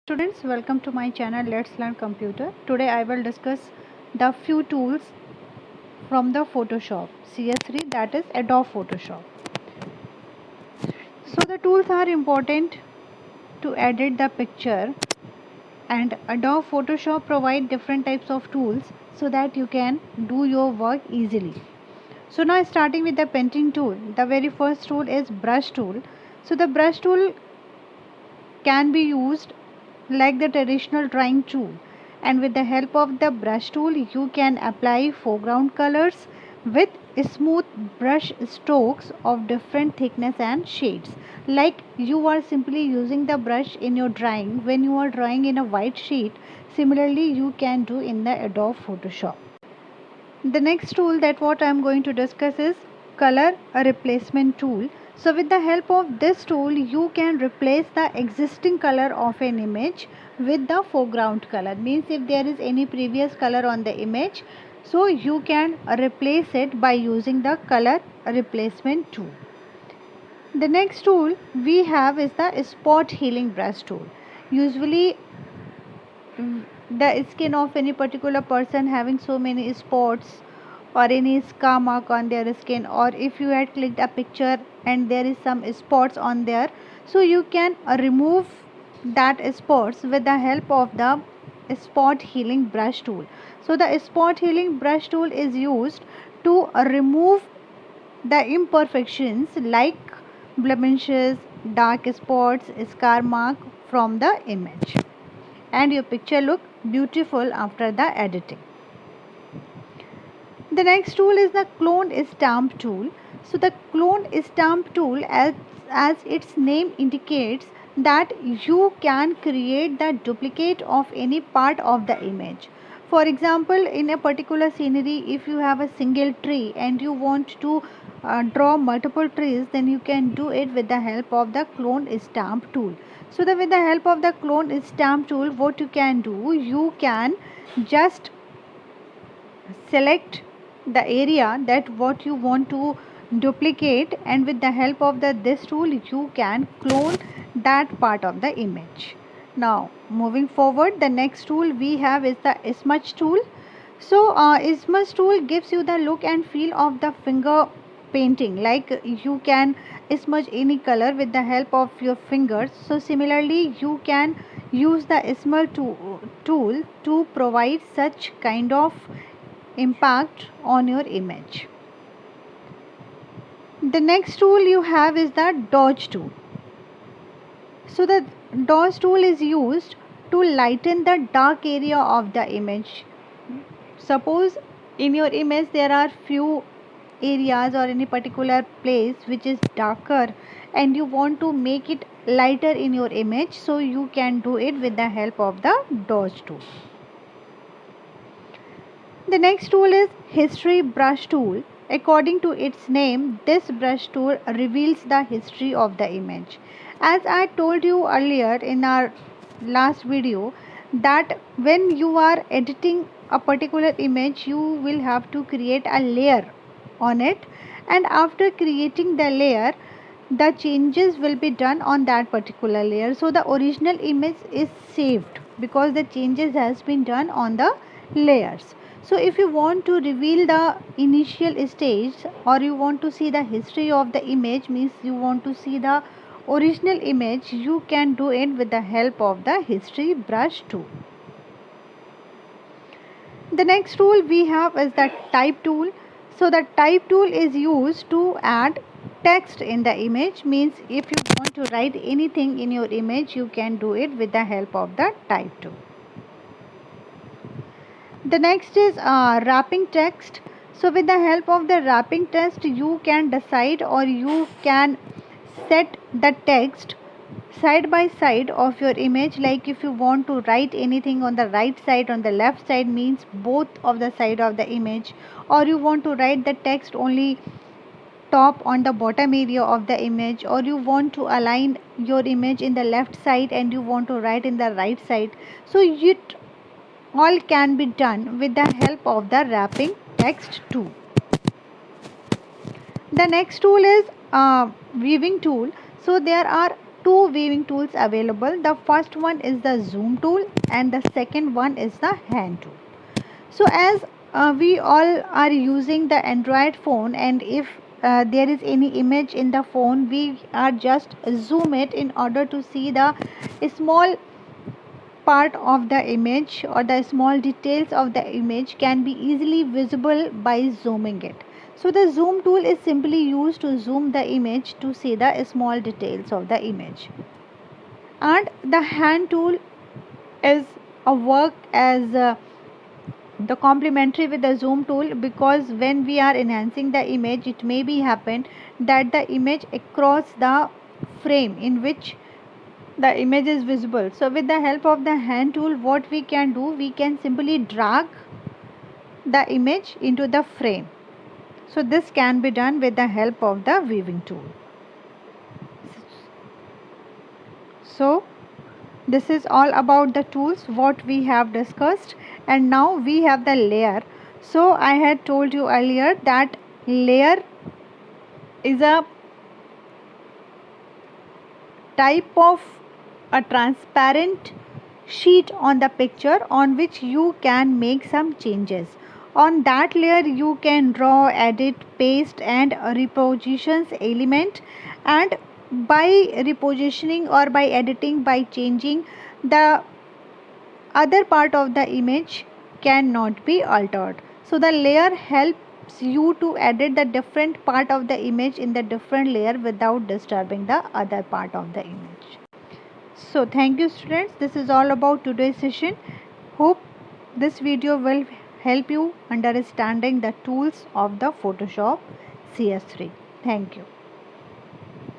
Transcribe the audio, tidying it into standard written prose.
Students, welcome to my channel Let's Learn Computer. Today I will discuss the few tools from the Photoshop CS3, that is Adobe Photoshop. So the tools are important to edit the picture, and Adobe Photoshop provide different types of tools so that you can do your work easily. So now starting with the painting tool, the very first tool is brush tool. So the brush tool can be used like the traditional drawing tool, and with the help of the brush tool you can apply foreground colors with smooth brush strokes of different thickness and shades, like you are simply using the brush in your drawing when you are drawing in a white sheet. Similarly you can do in the Adobe Photoshop. The next tool that what I am going to discuss is color replacement tool. So with the help of this tool you can replace the existing color of an image with the foreground color. Means if there is any previous color on the image, so you can replace it by using the color replacement tool. The next tool we have is the spot healing brush tool. Usually the skin of any particular person having so many spots or any scar mark on their skin, or if you had clicked a picture and there is some spots on there, so you can remove that spots with the help of the spot healing brush tool. So the spot healing brush tool is used to remove the imperfections like blemishes, dark spots, scar mark from the image, and your picture look beautiful after the editing. The next tool is the clone stamp tool. So the clone stamp tool, as its name indicates, that you can create the duplicate of any part of the image. For example, in a particular scenery, if you have a single tree and you want to draw multiple trees, then you can do it with the help of the clone stamp tool. So with the help of the clone stamp tool, what you can do, you can just select the area that what you want to duplicate, and with the help of this tool you can clone that part of the image. Now moving forward, the next tool we have is the smudge tool. So smudge tool gives you the look and feel of the finger painting, like you can smudge any color with the help of your fingers. So similarly you can use the smudge tool to provide such kind of impact on your image. The next tool you have is the dodge tool. So the dodge tool is used to lighten the dark area of the image. Suppose in your image there are few areas or any particular place which is darker, and you want to make it lighter in your image, so you can do it with the help of the dodge tool. The next tool is history brush tool. According to its name, this brush tool reveals the history of the image. As I told you earlier in our last video, that when you are editing a particular image, you will have to create a layer on it, and after creating the layer, the changes will be done on that particular layer. So the original image is saved because the changes has been done on the layers. So if you want to reveal the initial stage, or you want to see the history of the image, means you want to see the original image, you can do it with the help of the history brush tool. The next tool we have is the type tool. So the type tool is used to add text in the image. Means if you want to write anything in your image, you can do it with the help of the type tool. The next is wrapping text. So with the help of the wrapping text, you can decide, or you can set the text side by side of your image. Like if you want to write anything on the right side, on the left side, means both of the side of the image, or you want to write the text only top on the bottom area of the image, or you want to align your image in the left side and you want to write in the right side. So it all can be done with the help of the wrapping text tool. The next tool is weaving tool. So there are two viewing tools available. The first one is the zoom tool and the second one is the hand tool. So as we all are using the Android phone, and if there is any image in the phone, we are just zoom it in order to see the small part of the image, or the small details of the image can be easily visible by zooming it. So the zoom tool is simply used to zoom the image to see the small details of the image. And the hand tool is a work as the complementary with the zoom tool, because when we are enhancing the image, it may be happen that the image across the frame in which the image is visible. So with the help of the hand tool, what we can do, we can simply drag the image into the frame. So this can be done with the help of the viewing tool. So this is all about the tools what we have discussed, and now we have the layer. So I had told you earlier that layer is a type of a transparent sheet on the picture on which you can make some changes. On that layer you can draw, edit, paste and repositions element, and by repositioning or by editing, by changing, the other part of the image cannot be altered. So the layer helps you to edit the different part of the image in the different layer without disturbing the other part of the image. So thank you students, this is all about today's session. Hope this video will help you understanding the tools of the Photoshop CS3. Thank you.